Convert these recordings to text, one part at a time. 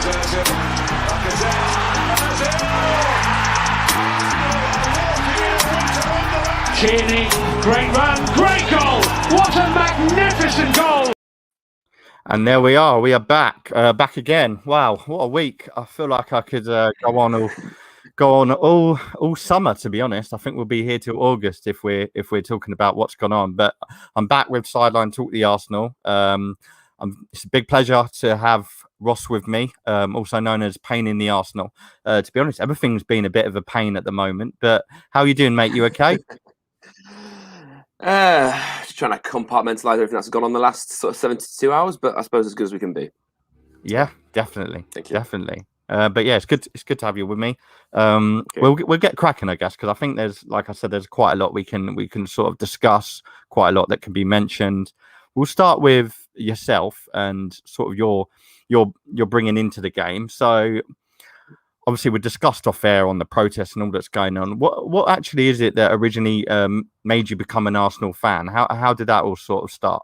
Tierney, great run, great goal! What a magnificent goal! And there we are. We are back again. Wow, what a week! I feel like I could go on all summer. To be honest, I think we'll be here till August if we're talking about what's gone on. But I'm back with Sideline Talk the Arsenal. It's a big pleasure to have Ross with me, also known as Pain in the Arsenal. To be honest, everything's been a bit of a pain at the moment. But how are you doing, mate? You okay? Just trying to compartmentalise everything that's gone on the last sort of 72 hours, but I suppose as good as we can be. Yeah, definitely. Thank you. Definitely. But yeah, it's good to have you with me. We'll get cracking, I guess, because I think there's quite a lot we can sort of discuss, quite a lot that can be mentioned. We'll start with yourself and sort of your bringing into the game. So obviously we discussed off air on the protests and all that's going on. What actually is it that originally made you become an Arsenal fan? How did that all sort of start?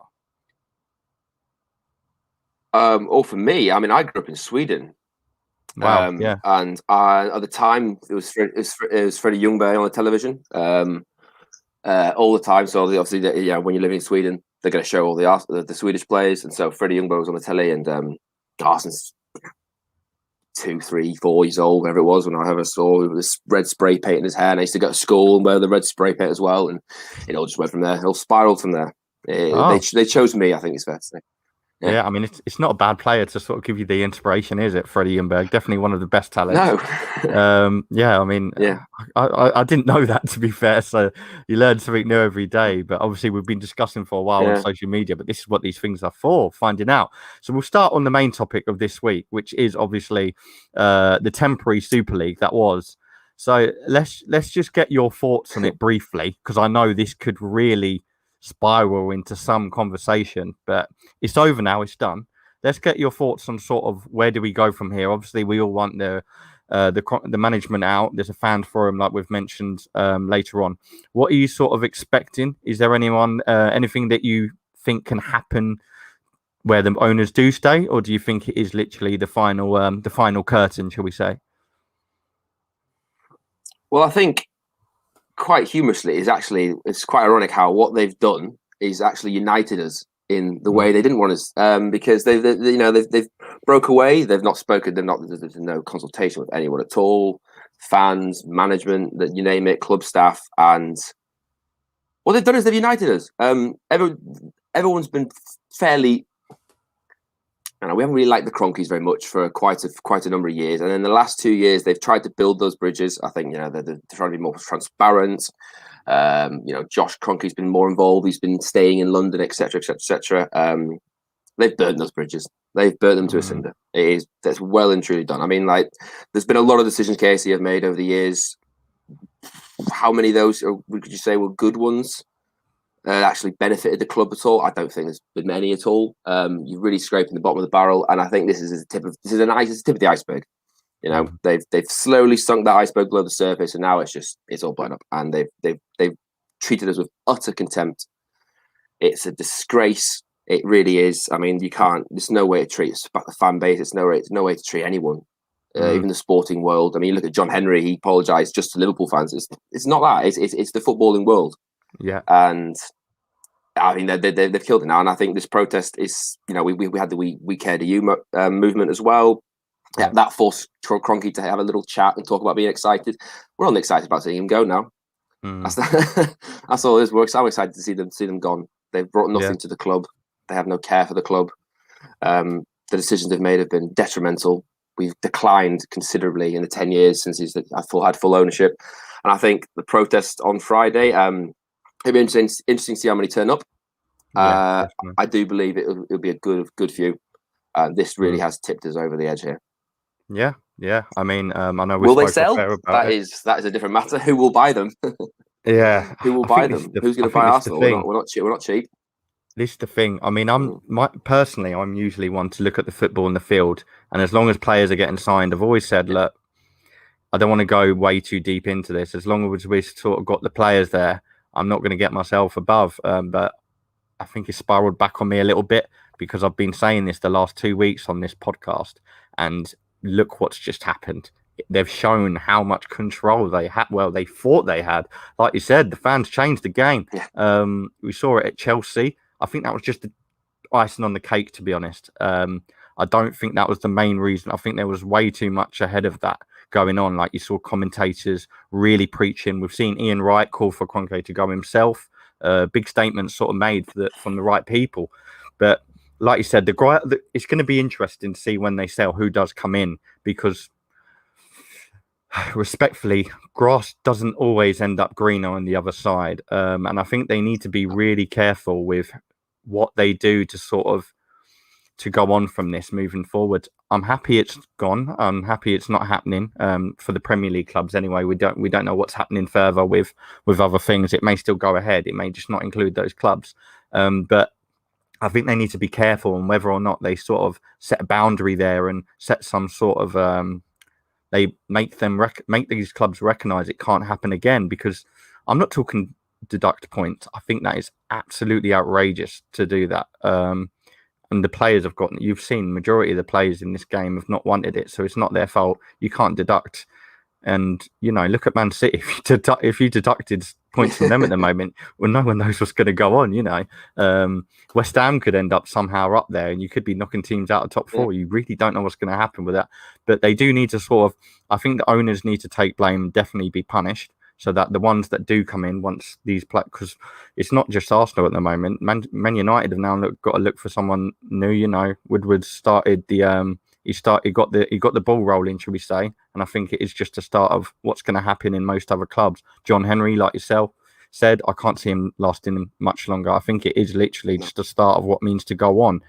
For me, I mean, I grew up in Sweden. Wow, yeah. And at the time, it was Freddie Ljungberg on the television all the time. So obviously, when you live in Sweden, they're going to show all the Swedish players, and so Freddie Ljungberg was on the telly, and Arsenal's 2, 3, 4 years old, whatever it was, when I ever saw this red spray paint in his hair. And I used to go to school and wear the red spray paint as well, and it all just went from there. It all spiraled from there. They chose me, I think it's fair to say. Yeah, I mean, it's not a bad player to sort of give you the inspiration, is it? Freddie Ljungberg, definitely one of the best talents. No. Yeah, I mean, yeah. I didn't know that, to be fair. So you learn something new every day. But obviously, we've been discussing for a while on social media. But this is what these things are for, finding out. So we'll start on the main topic of this week, which is obviously the temporary Super League that was. So let's just get your thoughts on it briefly, because I know this could really spiral into some conversation, but it's over now, it's done. Let's get your thoughts on sort of where do we go from here. Obviously we all want the management out. There's a fan forum like we've mentioned later on. What are you sort of expecting? Is there anything that you think can happen where the owners do stay, or do you think it is literally the final curtain, shall we say? Well, I think quite humorously, it's quite ironic how what they've done is actually united us in the way they didn't want us, because they've broke away. They've not spoken. There's no consultation with anyone at all, fans, management, that you name it, club staff, and what they've done is they've united us. Everyone's been fairly. We haven't really liked the Kroenkes very much for quite a number of years, and in the last 2 years they've tried to build those bridges. I think they're trying to be more transparent. Josh Kroenke's been more involved. He's been staying in London, etc., etc., etc. They've burnt those bridges. They've burnt them to a cinder. That's well and truly done. I mean, there's been a lot of decisions KC have made over the years. How many of those could you say were good ones? Actually benefited the club at all? I don't think there's been many at all. You're really scraping the bottom of the barrel, and I think this is the tip of the iceberg. They've slowly sunk that iceberg below the surface, and now it's all blown up, and they've treated us with utter contempt. It's a disgrace. It really is. I mean, there's no way to treat the fan base. It's no way to treat anyone, even the sporting world. I mean, you look at John Henry. He apologised just to Liverpool fans. It's not that. It's the footballing world. Yeah, and I mean they've killed it now, and I think this protest is, we had the We Care to You movement as well. Yeah, that forced Kroenke to have a little chat and talk about being excited. We're all excited about seeing him go now. That's all this works. I'm excited to see them gone. They've brought nothing to the club. They have no care for the club. The decisions they've made have been detrimental. We've declined considerably in the 10 years since he's had full ownership. And I think the protest on Friday, it'll be interesting to see how many turn up. I do believe it'll be a good few. This really has tipped us over the edge here. Yeah. I mean, I know. Will they sell? That is a different matter. Who will buy them? Yeah. Who will buy them? Who's going to buy Arsenal? We're not cheap. This is the thing. I mean, I'm usually one to look at the football in the field, and as long as players are getting signed, I've always said, look, I don't want to go way too deep into this. As long as we've sort of got the players there, I'm not going to get myself above. But I think it's spiraled back on me a little bit, because I've been saying this the last 2 weeks on this podcast, and look what's just happened. They've shown how much control they had. Well, they thought they had. Like you said, the fans changed the game. Yeah. We saw it at Chelsea. I think that was just the icing on the cake, to be honest. I don't think that was the main reason. I think there was way too much ahead of that going on. Like you saw commentators really preaching. We've seen Ian Wright call for Kroenke to go himself. Big statements sort of made from the right people. But like you said, it's going to be interesting to see when they sell who does come in, because respectfully, grass doesn't always end up greener on the other side. And I think they need to be really careful with what they do to go on from this moving forward. I'm happy it's gone. I'm happy it's not happening for the Premier League clubs anyway. We don't know what's happening further with other things. It may still go ahead. It may just not include those clubs. But I think they need to be careful on whether or not they sort of set a boundary there and set some sort of they make these clubs recognise it can't happen again. Because I'm not talking deduct points. I think that is absolutely outrageous to do that. And the players you've seen majority of the players in this game have not wanted it, so it's not their fault. You can't deduct. And, look at Man City. If you deducted points from them at the moment, well, no one knows what's going to go on, West Ham could end up somehow up there, and you could be knocking teams out of top four. Yeah. You really don't know what's going to happen with that. But they do need to I think the owners need to take blame and definitely be punished, so that the ones that do come in once these because it's not just Arsenal at the moment. Man United have now got to look for someone new. Woodward started the he got the ball rolling, shall we say? And I think it is just the start of what's going to happen in most other clubs. John Henry, like yourself said, I can't see him lasting much longer. I think it is literally just the start of what means to go on.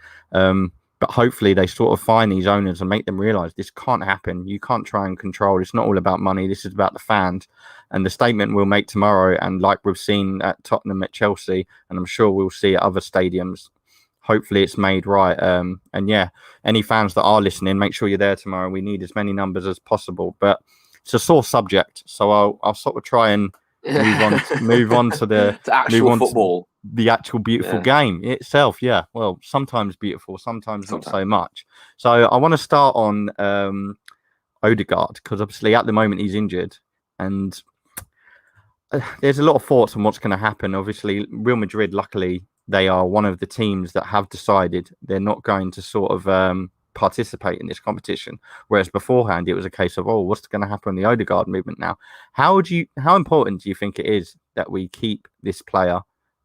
But hopefully they sort of find these owners and make them realise this can't happen. You can't try and control. It's not all about money. This is about the fans. And the statement we'll make tomorrow, and like we've seen at Tottenham, at Chelsea, and I'm sure we'll see at other stadiums, hopefully it's made right. And yeah, any fans that are listening, make sure you're there tomorrow. We need as many numbers as possible. But it's a sore subject, so I'll sort of try and move on to the actual football. The actual beautiful game itself. Yeah, well, sometimes beautiful, sometimes not so much. So I want to start on Ødegaard, because obviously at the moment he's injured, and there's a lot of thoughts on what's going to happen. Obviously, Real Madrid, luckily, they are one of the teams that have decided they're not going to sort of participate in this competition. Whereas beforehand, it was a case of, what's going to happen in the Ødegaard movement now? How important do you think it is that we keep this player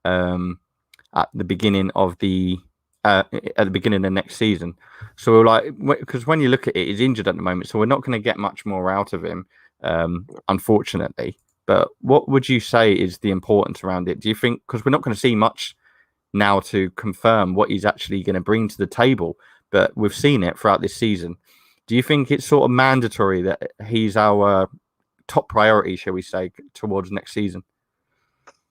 at the beginning of the next season? So because when you look at it, he's injured at the moment, so we're not going to get much more out of him, unfortunately. But what would you say is the importance around it? Do you think, because we're not going to see much now to confirm what he's actually going to bring to the table, but we've seen it throughout this season, do you think it's sort of mandatory that he's our top priority, shall we say, towards next season?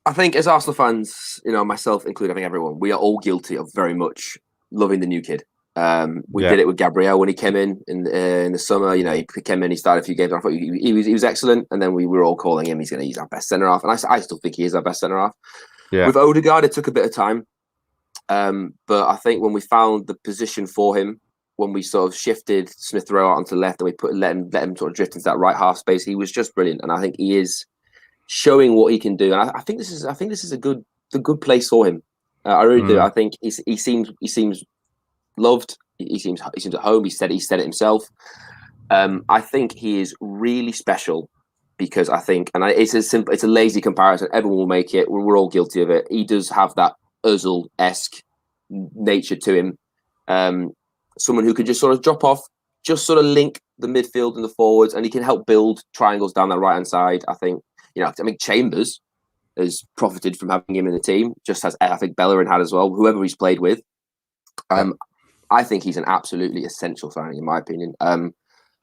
I think as Arsenal fans, myself included, I think everyone, we are all guilty of very much loving the new kid. We did it with Gabriel when he came in the summer. He came in, he started a few games. I thought he was excellent, and then we were all calling him. He's our best centre half, and I still think he is our best centre half. Yeah. With Ødegaard, it took a bit of time, but I think when we found the position for him, when we sort of shifted Smith Rowe out onto the left, and we let him sort of drift into that right half space, he was just brilliant, and I think he is showing what he can do. And I think this is a good place for him. I really do. I think he seems loved. He seems at home. He said it himself. I think he is really special because I think, and it's a lazy comparison. Everyone will make it. We're all guilty of it. He does have that Özil-esque nature to him. Someone who can just sort of drop off, just sort of link the midfield and the forwards, and he can help build triangles down the right hand side. I think Chambers has profited from having him in the team, just as I think Bellerin had as well. Whoever he's played with. I think he's an absolutely essential signing, in my opinion.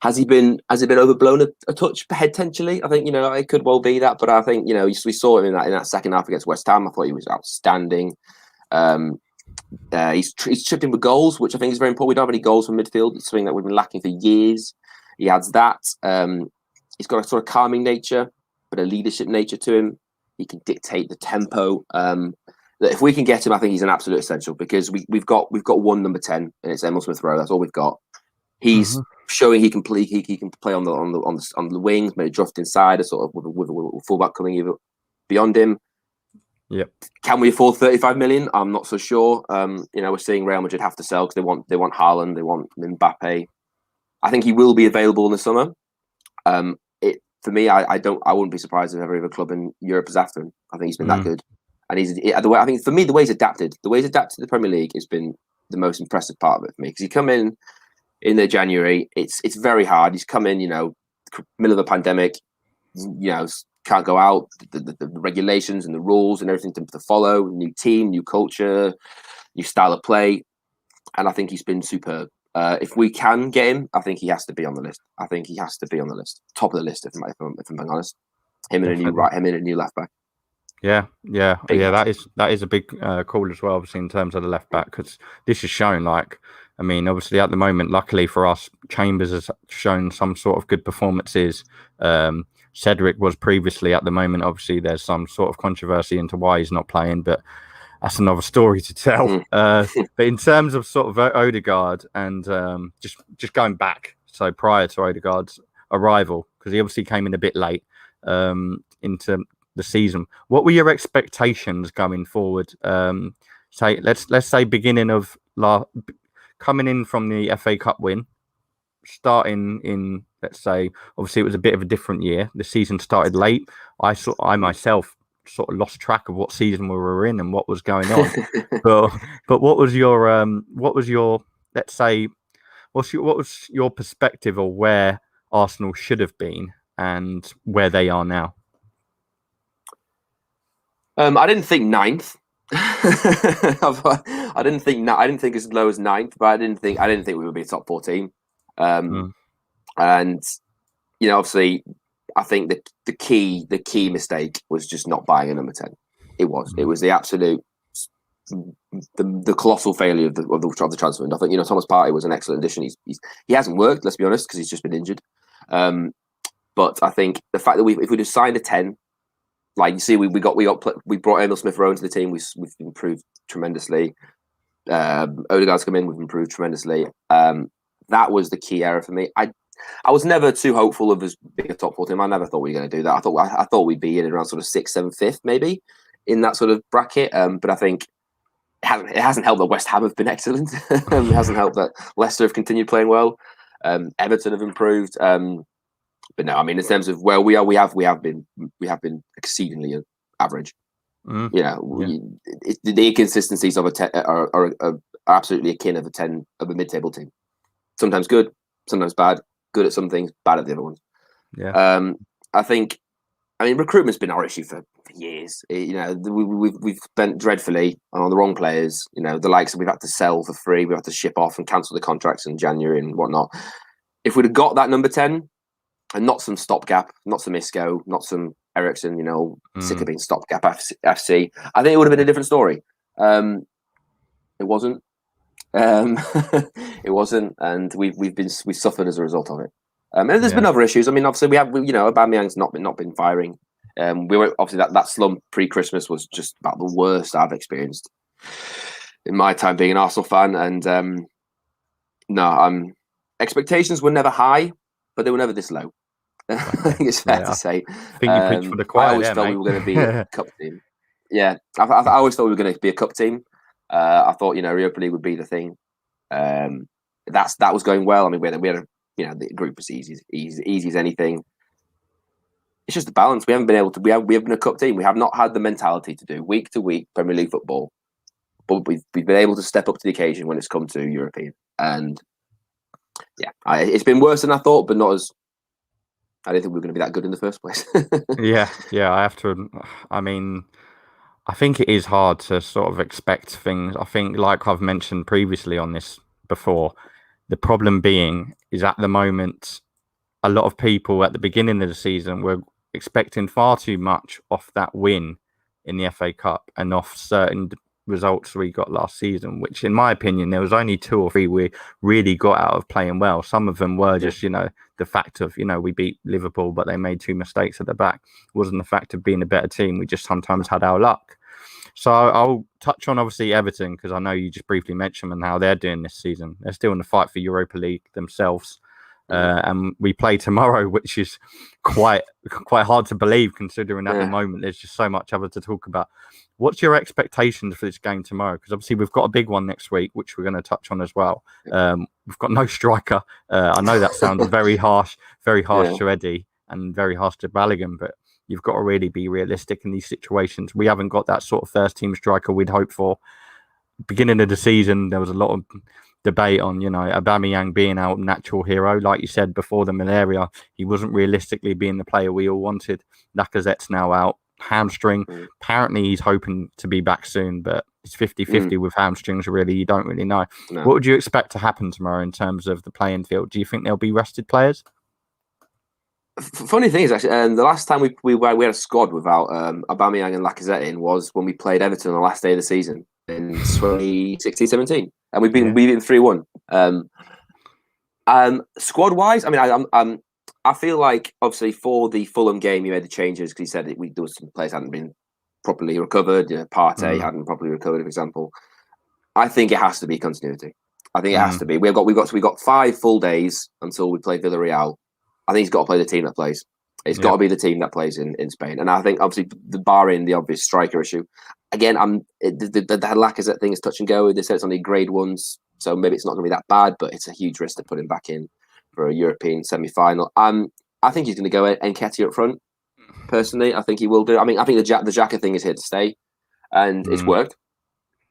Has he been overblown a touch potentially? I think it could well be that, but I think we saw him in that second half against West Ham. I thought he was outstanding. He's chipped in with goals, which I think is very important. We don't have any goals from midfield. It's something that we've been lacking for years. He adds that. He's got a sort of calming nature, but a leadership nature to him. He can dictate the tempo. If we can get him, I think he's an absolute essential, because we've got one number 10, and it's Emil Smith Rowe. That's all we've got. He's showing he can play on the wings, maybe draft inside, or sort of with a fullback coming either beyond him. Yep. Can we afford 35 million? I'm not so sure. We're seeing Real Madrid have to sell because they want Haaland, they want Mbappe. I think he will be available in the summer. For me, I wouldn't be surprised if every other club in Europe is after him. I think he's been that good, and I think for me the way he's adapted to the Premier League has been the most impressive part of it for me, because he come in the January. It's very hard. He's come in, middle of a pandemic, can't go out. The regulations and the rules and everything to follow. New team, new culture, new style of play, and I think he's been superb. If we can get him, I think he has to be on the list. I think he has to be on the list, top of the list, if I'm being honest. Him and a new left back. Yeah. That is a big call as well, obviously, in terms of the left back, because this is shown. Obviously at the moment, luckily for us, Chambers has shown some sort of good performances. Cedric was previously. At the moment, obviously, there's some sort of controversy into why he's not playing, but that's another story to tell. But in terms of sort of Ødegaard and just going back, so prior to Ødegaard's arrival, because he obviously came in a bit late into the season, what were your expectations going forward? Let's say beginning of coming in from the FA Cup win, starting in, let's say, obviously it was a bit of a different year. The season started late. I myself sort of lost track of what season we were in and what was going on. but what was your let's say, what was your perspective of where Arsenal should have been and where they are now? I didn't think ninth. I didn't think as low as ninth, but I didn't think we would be a top 4 team. And obviously, I think the key mistake was just not buying a number 10. It was the absolute the colossal failure of the transfer. And I think Thomas Partey was an excellent addition. He hasn't worked, let's be honest, because he's just been injured. But I think the fact that if we'd have signed a 10. Like you see, we brought Emil Smith-Rowe into the team. We've improved tremendously. Ødegaard's come in. We've improved tremendously. That was the key error for me. I was never too hopeful of us being a top 4 team. I never thought we were going to do that. I thought we'd be in around sort of 6th, 7th, 5th, maybe in that sort of bracket. But I think it hasn't helped that West Ham have been excellent. It hasn't helped that Leicester have continued playing well. Everton have improved. But no, in terms of where we are, we have been exceedingly average. The inconsistencies of a 10 are absolutely akin of a mid-table team. Sometimes good, sometimes bad. Good at some things, bad at the other ones. Yeah. I think, recruitment's been our issue for years. We've spent dreadfully on the wrong players. The likes that we've had to sell for free, we've had to ship off and cancel the contracts in January and whatnot. If we'd have got that number 10. And not some stopgap, not some Isco, not some Ericsson, sick of being stopgap FC. I think it would have been a different story. It wasn't. It wasn't, and we've suffered as a result of it. And there's been other issues. Obviously we have, Aubameyang's not been firing. We were obviously that slump pre-Christmas was just about the worst I've experienced in my time being an Arsenal fan. And expectations were never high, but they were never this low. I think it's fair to say. I think you preached for the choir. I always thought we were going to be a cup team. Yeah, I always thought we were going to be a cup team. I thought Europa League would be the thing. That was going well. We had the group was easy as anything. It's just the balance. We haven't been able to. We have been a cup team. We have not had the mentality to do week to week Premier League football, but we've been able to step up to the occasion when it's come to European. And it's been worse than I thought, but not as. I didn't think we were going to be that good in the first place. Yeah. I have to. I think it is hard to sort of expect things. I think, like I've mentioned previously on this before, the problem being is at the moment, a lot of people at the beginning of the season were expecting far too much off that win in the FA Cup and off certain results we got last season, which in my opinion there was only 2 or 3 we really got out of playing well. Some of them were just the fact of we beat Liverpool but they made 2 mistakes at the back. It wasn't the fact of being a better team, we just sometimes had our luck. So I'll touch on obviously Everton, because I know you just briefly mentioned and how they're doing this season. They're still in the fight for Europa League themselves. and we play tomorrow, which is quite hard to believe considering at the moment there's just so much other to talk about. What's your expectations for this game tomorrow? Because obviously we've got a big one next week, which we're going to touch on as well. We've got no striker. I know that sounds very harsh to Eddie and very harsh to Balogun, but you've got to really be realistic in these situations. We haven't got that sort of first team striker we'd hope for. Beginning of the season, there was a lot of debate on, Aubameyang being our natural hero. Like you said before, the malaria, he wasn't realistically being the player we all wanted. Lacazette's now out. Hamstring. Apparently he's hoping to be back soon, but it's 50-50 with hamstrings, really. You don't really know. No. What would you expect to happen tomorrow in terms of the playing field? Do you think there'll be rested players? Funny thing is, actually, the last time we had a squad without Aubameyang and Lacazette in was when we played Everton on the last day of the season in 2016-17, and we beat them 3-1. Squad-wise, I mean, I feel like, obviously, for the Fulham game, he made the changes because he said there was some players hadn't been properly recovered. Partey hadn't properly recovered, for example. I think it has to be continuity. I think it has to be. We got 5 full days until we play Villarreal. I think he's got to play the team that plays. It's got to be the team that plays in Spain. And I think, obviously, barring the obvious striker issue, again, the Lacazette thing is touch and go. They said it's only grade 1s, so maybe it's not going to be that bad, but it's a huge risk to put him back in for a European semi-final. I think he's going to go Nketiah up front. Personally, I think he will do. I mean, I think the Xhaka thing is here to stay, and it's worked.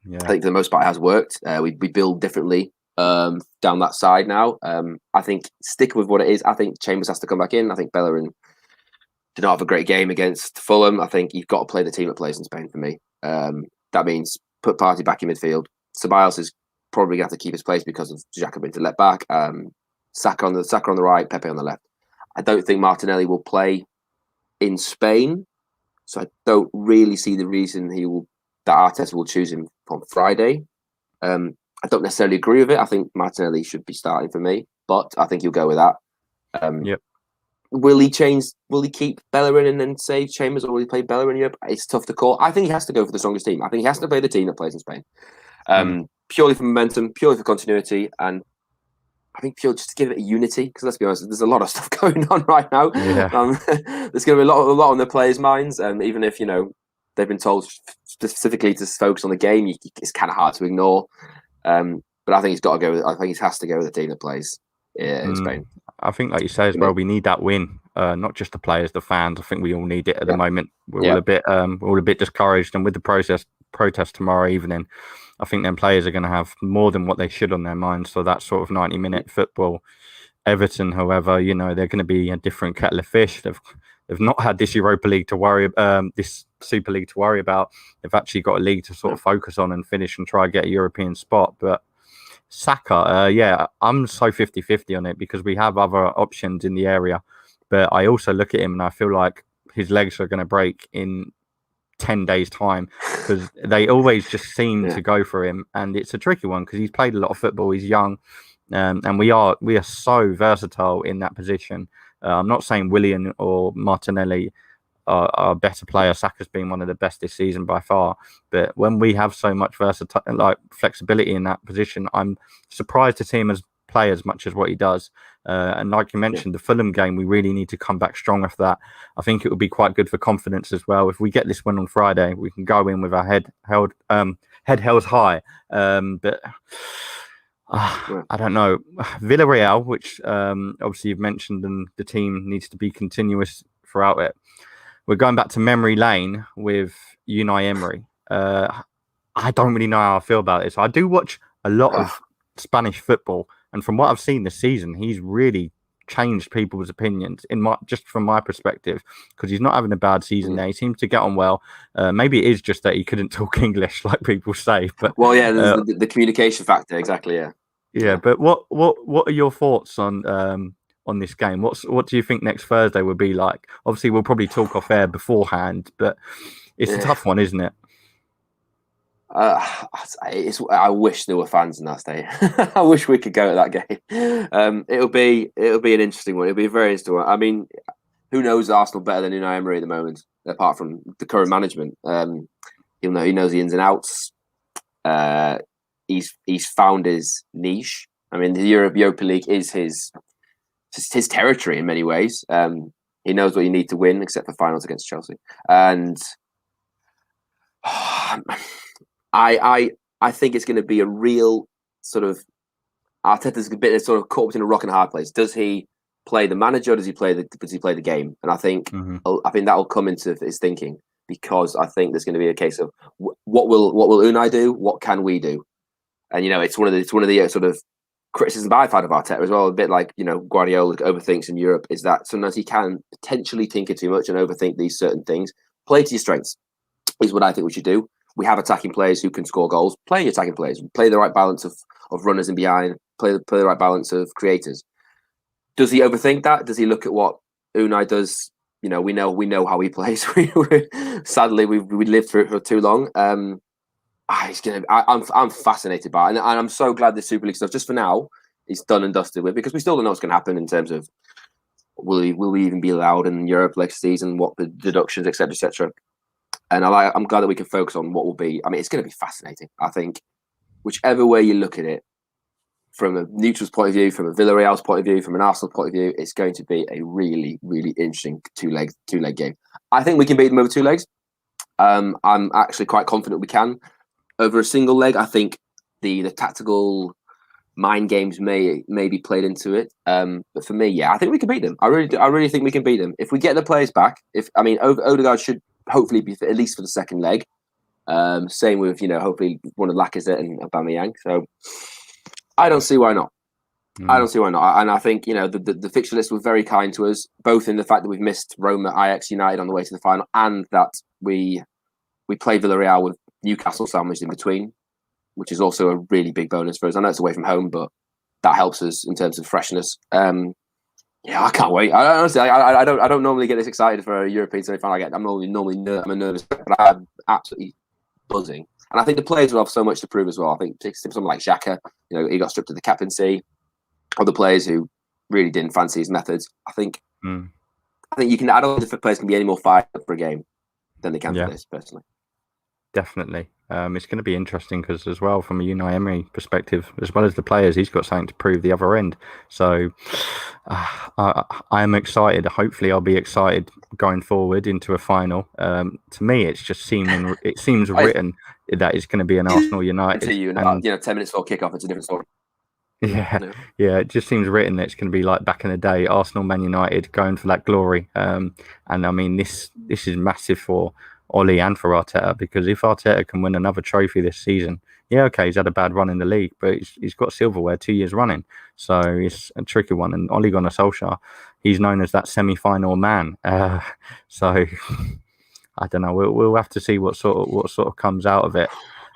Yeah. I think for the most part it has worked. We build differently down that side now. I think stick with what it is. I think Chambers has to come back in. I think Bellerin did not have a great game against Fulham. I think you've got to play the team that plays in Spain for me. That means put Partey back in midfield. Ceballos is probably going to have to keep his place because of Xhaka being to let back. Saka on the right, Pepe on the left. I don't think Martinelli will play in Spain, so I don't really see the reason that Arteta will choose him on Friday. I don't necessarily agree with it. I think Martinelli should be starting for me, but I think he'll go with that. Will he keep Bellerin and then save Chambers, or will he play Bellerin in Europe? It's tough to call. I think he has to go for the strongest team. I think he has to play the team that plays in Spain. Purely for momentum, purely for continuity, and I think purely just to give it a unity, because let's be honest, there's a lot of stuff going on right now. Yeah. There's going to be a lot on the players' minds, even if they've been told specifically to focus on the game. It's kind of hard to ignore. But I think he's got to go. I think he has to go with the team that plays in Spain. I think, like you say as well, we need that win. Not just the players, the fans. I think we all need it at the moment. We're all a bit discouraged, and with the protest tomorrow evening, I think them players are going to have more than what they should on their minds. So that sort of 90-minute football. Everton, however, they're going to be a different kettle of fish. They've not had this Europa League to worry, this Super League to worry about. They've actually got a league to sort of focus on and finish and try to get a European spot. But Saka, I'm so 50-50 on it because we have other options in the area. But I also look at him and I feel like his legs are going to break in 10 days' time because they always just seem to go for him. And it's a tricky one because he's played a lot of football. He's young. And we are so versatile in that position. I'm not saying Willian or Martinelli are better players. Saka's been one of the best this season by far. But when we have so much flexibility in that position, I'm surprised to see him play as much as what he does. And like you mentioned, the Fulham game, we really need to come back strong after that. I think it would be quite good for confidence as well. If we get this win on Friday, we can go in with our head held high. But I don't know. Villarreal, which obviously you've mentioned, and the team needs to be continuous throughout it. We're going back to memory lane with Unai Emery. I don't really know how I feel about it. So I do watch a lot of Spanish football, and from what I've seen this season, he's really changed people's opinions just from my perspective, because he's not having a bad season there. He seems to get on well. Maybe it is just that he couldn't talk English, like people say. But there's the communication factor, exactly. Yeah. But what are your thoughts on this game? What do you think next Thursday will be like? Obviously, we'll probably talk off air beforehand, but it's a tough one, isn't it? I wish there were fans in that stadium. I wish we could go to that game. It'll be an interesting one. It'll be a very interesting one. I mean, who knows Arsenal better than Unai Emery at the moment, apart from the current management? He knows the ins and outs. He's found his niche. I mean, the Europa League is his it's his territory in many ways. He knows what you need to win, except for finals against Chelsea. And I think it's going to be a real sort of Arteta's a bit sort of caught between a rock and a hard place. Does he play the manager, or does he play the game? And I think that will come into his thinking, because I think there's going to be a case of what will Unai do? What can we do? And it's one of the sort of criticisms I've had of Arteta as well, a bit like Guardiola overthinks in Europe, is that sometimes he can potentially tinker too much and overthink these certain things. Play to your strengths is what I think we should do. We have attacking players who can score goals. Play your attacking players. Play the right balance of runners and behind. Play the right balance of creators. Does he overthink that? Does he look at what Unai does? We know how he plays. Sadly, we lived through it for too long. I'm fascinated by it, and I'm so glad the Super League stuff, just for now, is done and dusted with, because we still don't know what's going to happen in terms of will we even be allowed in Europe next season, what the deductions, etc., etc. And I'm glad that we can focus on what will be. I mean, it's going to be fascinating. I think whichever way you look at it, from a neutral's point of view, from a Villarreal's point of view, from an Arsenal point of view, it's going to be a really, really interesting two-leg game. I think we can beat them over 2 legs. I'm actually quite confident we can. Over a single leg, I think the tactical mind games may be played into it. But for me, I think we can beat them. I really think we can beat them if we get the players back. Ødegaard should hopefully be at least for the second leg. Same with hopefully one of Lacazette and Aubameyang. So I don't see why not. I don't see why not. And I think the fixture list was very kind to us, both in the fact that we've missed Roma, Ajax, United on the way to the final, and that we play Villarreal with Newcastle sandwiched in between, which is also a really big bonus for us. I know it's away from home, but that helps us in terms of freshness. I can't wait. I don't normally get this excited for a European semi-final. I'm nervous, but I'm absolutely buzzing. And I think the players will have so much to prove as well. I think someone like Xhaka, he got stripped of the captaincy. Other players who really didn't fancy his methods. I think you can. I don't think the players can be any more fired up for a game than they can for this, personally. Definitely. It's going to be interesting because, as well, from a Unai Emery perspective, as well as the players, he's got something to prove the other end. So I am excited. Hopefully, I'll be excited going forward into a final. To me, it seems written that it's going to be an Arsenal United. 10 minutes before kickoff, it's a different story. Yeah, it just seems written that it's going to be like back in the day, Arsenal, Man United, going for that glory. And I mean, this is massive for Ollie and for Arteta, because if Arteta can win another trophy this season, he's had a bad run in the league, but he's got silverware 2 years running, so it's a tricky one. And Ole Gunnar Solskjaer, he's known as that semi-final man. So I don't know. We'll have to see what sort of comes out of it.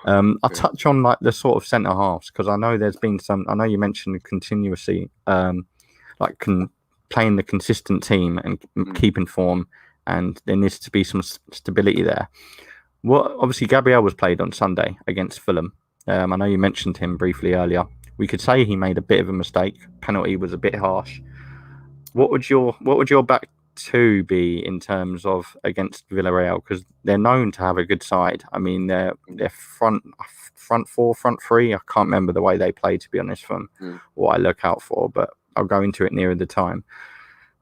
I'll touch on like the sort of centre halves, because I know there's been some. I know you mentioned continuously, playing the consistent team and keeping form. And there needs to be some stability there. Obviously, Gabriel was played on Sunday against Fulham. I know you mentioned him briefly earlier. We could say he made a bit of a mistake. Penalty was a bit harsh. What would your back two be in terms of against Villarreal? Because they're known to have a good side. I mean, they're front four, front three. I can't remember the way they play, to be honest, from what I look out for. But I'll go into it nearer the time.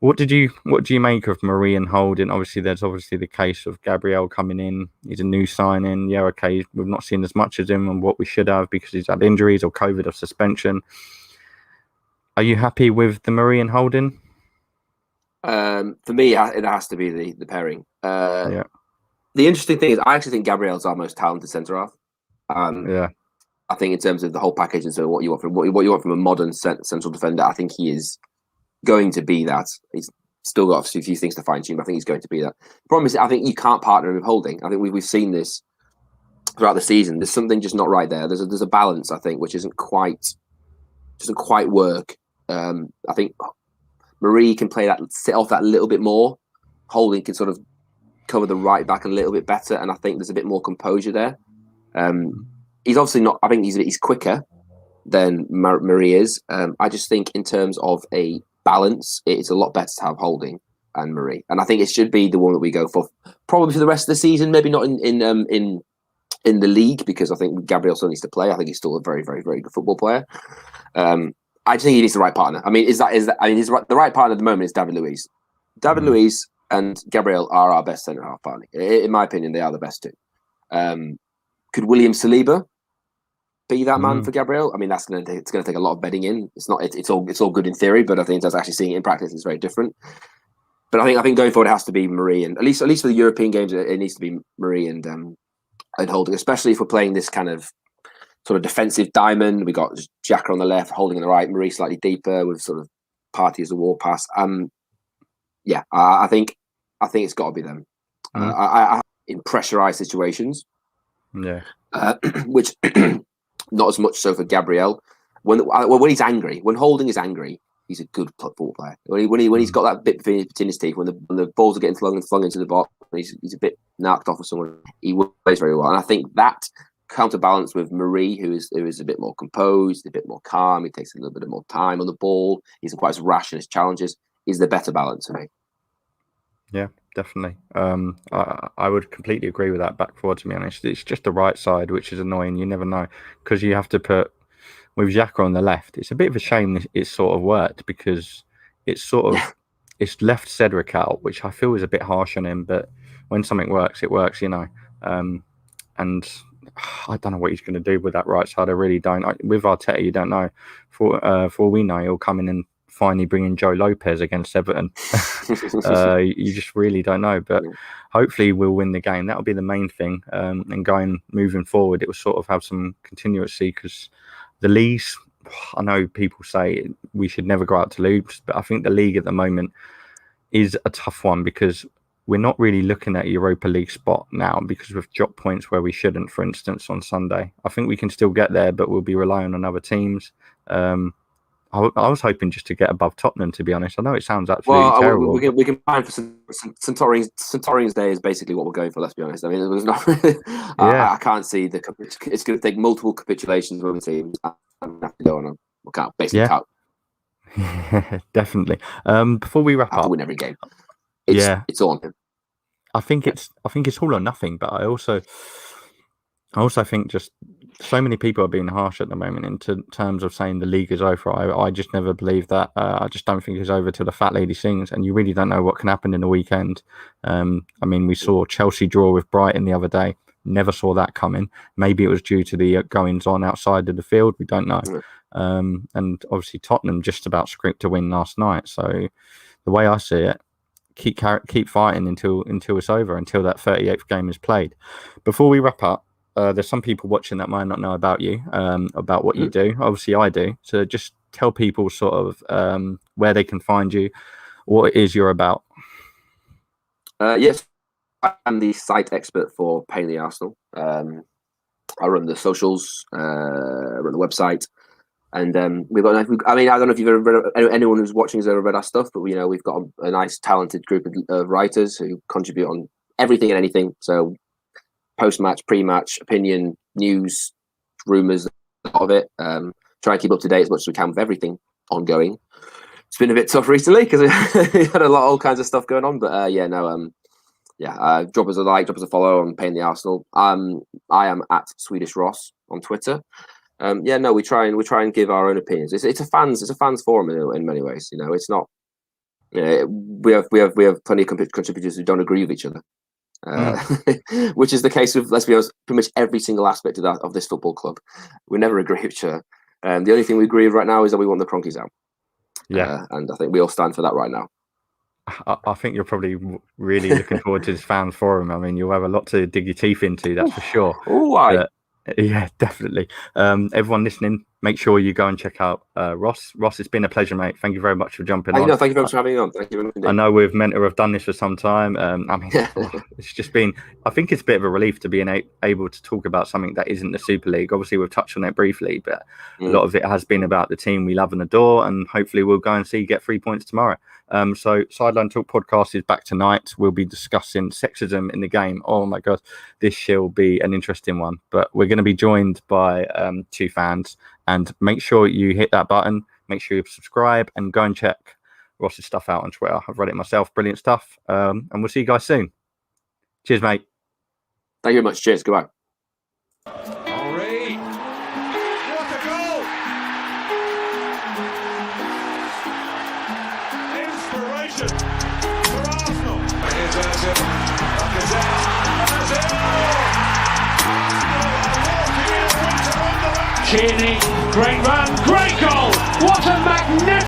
What do you make of Murray and Holding? There's the case of Gabriel coming in. He's a new signing. We've not seen as much as him and what we should have because he's had injuries or COVID or suspension. Are you happy with the Murray and Holding? For me, it has to be the pairing. The interesting thing is, I actually think Gabriel's our most talented centre half. I think in terms of the whole package and so what you want from a modern central defender, I think he is going to be that. He's still got a few things to fine tune, but I think he's going to be that. The problem is, I think you can't partner him with Holding. I think we've seen this throughout the season. There's something just not right there. There's a balance, I think, which doesn't quite work. I think Marie can sit off that a little bit more. Holding can sort of cover the right back a little bit better, and I think there's a bit more composure there. He's obviously not. I think he's quicker than Marie is. I just think in terms of a balance, it's a lot better to have Holding and Marie, and I think it should be the one that we go for probably for the rest of the season. Maybe not in the league, because I think Gabriel still needs to play. I think he's still a very, very, very good football player. I just think he needs the right partner. I mean, the right partner at the moment is David Luiz. David Luiz and Gabriel are our best centre half partner. In my opinion, they are the best two. Could William Saliba be that man for Gabriel? I mean, it's going to take a lot of bedding in. It's not. It's all good in theory, but I think that's actually seeing it in practice is very different. But I think going forward, it has to be Marie, and at least for the European games, it needs to be Marie and Holding, especially if we're playing this kind of sort of defensive diamond. We got Xhaka on the left, Holding on the right, Marie slightly deeper with sort of Partey as a wall pass. I think it's got to be them. In pressurized situations, which not as much so for Gabriel. When he's angry, when Holding is angry, he's a good football player. When he's got that bit between his teeth, when the balls are getting flung into the box, he's a bit knocked off of someone. He plays very well, and I think that counterbalanced with Marie, who is a bit more composed, a bit more calm. He takes a little bit more time on the ball. He's quite as rash in his challenges. Is the better balance for me. Yeah, definitely. I would completely agree with that back forward, to be honest. It's just the right side, which is annoying. You never know, because you have to put with Xhaka on the left. It's a bit of a shame that it sort of worked, because it's left Cedric out, which I feel is a bit harsh on him. But when something works, it works, And I don't know what he's going to do with that right side. I really don't. With Arteta, you don't know. For all we know, he'll come in and finally bring in Joe Lopez against Everton. You just really don't know. But hopefully we'll win the game. That'll be the main thing. And moving forward, it will sort of have some continuity, because the leagues, I know people say we should never go out to lose, but I think the league at the moment is a tough one, because we're not really looking at a Europa League spot now, because we've dropped points where we shouldn't, for instance, on Sunday. I think we can still get there, but we'll be relying on other teams. I was hoping just to get above Tottenham, to be honest. I know it sounds absolutely terrible. We can plan for Centauring's Day is basically what we're going for, let's be honest. I mean, there's not I can't see it's going to take multiple capitulations with the teams. I'm have to go on a basically count. Definitely. Before we wrap up, to win every game. It's all on him. I think it's all or nothing, but I also think just so many people are being harsh at the moment in terms of saying the league is over. I just never believe that. I just don't think it's over till the fat lady sings, and you really don't know what can happen in the weekend. I mean, we saw Chelsea draw with Brighton the other day. Never saw that coming. Maybe it was due to the goings on outside of the field. We don't know. And obviously Tottenham just about scraped to win last night. So the way I see it, keep fighting until it's over, until that 38th game is played. Before we wrap up, there's some people watching that might not know about you, about what you do. Obviously, I do. So just tell people sort of where they can find you, what it is you're about. Yes, I'm the site expert for Pain the Arsenal. I run the socials, run the website, and we've got. I mean, I don't know if you've ever read, anyone who's watching has ever read our stuff, but we've got a nice, talented group of writers who contribute on everything and anything. So post-match, pre-match, opinion, news, rumours, a lot of it. Try and keep up to date as much as we can with everything ongoing. It's been a bit tough recently because we had all kinds of stuff going on, but drop us a like, drop us a follow on Pain the Arsenal. I am at Swedish Ross on Twitter. We try and give our own opinions. It's a fans forum in many ways. It's not. We have plenty of contributors who don't agree with each other, which is the case with, let's be honest, pretty much every single aspect of this football club. We never agree with each other. The only thing we agree with right now is that we want the Kroenkes out. And I think we all stand for that right now. I think you're probably really looking forward to this fans forum. I mean, you'll have a lot to dig your teeth into, that's for sure. Yeah, definitely. Everyone listening, make sure you go and check out Ross. Ross, it's been a pleasure, mate. Thank you very much for jumping on. Thank you very much for having me on. Thank you very much. I know we've meant to have done this for some time. It's just been, I think it's a bit of a relief to be able to talk about something that isn't the Super League. Obviously, we've touched on it briefly, but a lot of it has been about the team we love and adore, and hopefully we'll go and get 3 points tomorrow. So Sideline Talk podcast is back tonight. We'll be discussing sexism in the game. Oh my God, this shall be an interesting one. But we're going to be joined by two fans, and make sure you hit that button. Make sure you subscribe and go and check Ross's stuff out on Twitter. I've read it myself. Brilliant stuff. And we'll see you guys soon. Cheers, mate. Thank you very much. Cheers. Goodbye. Henry. What a goal! decision for Arsenal. Here's Ozil. Tierney, great run, great goal. What a magnificent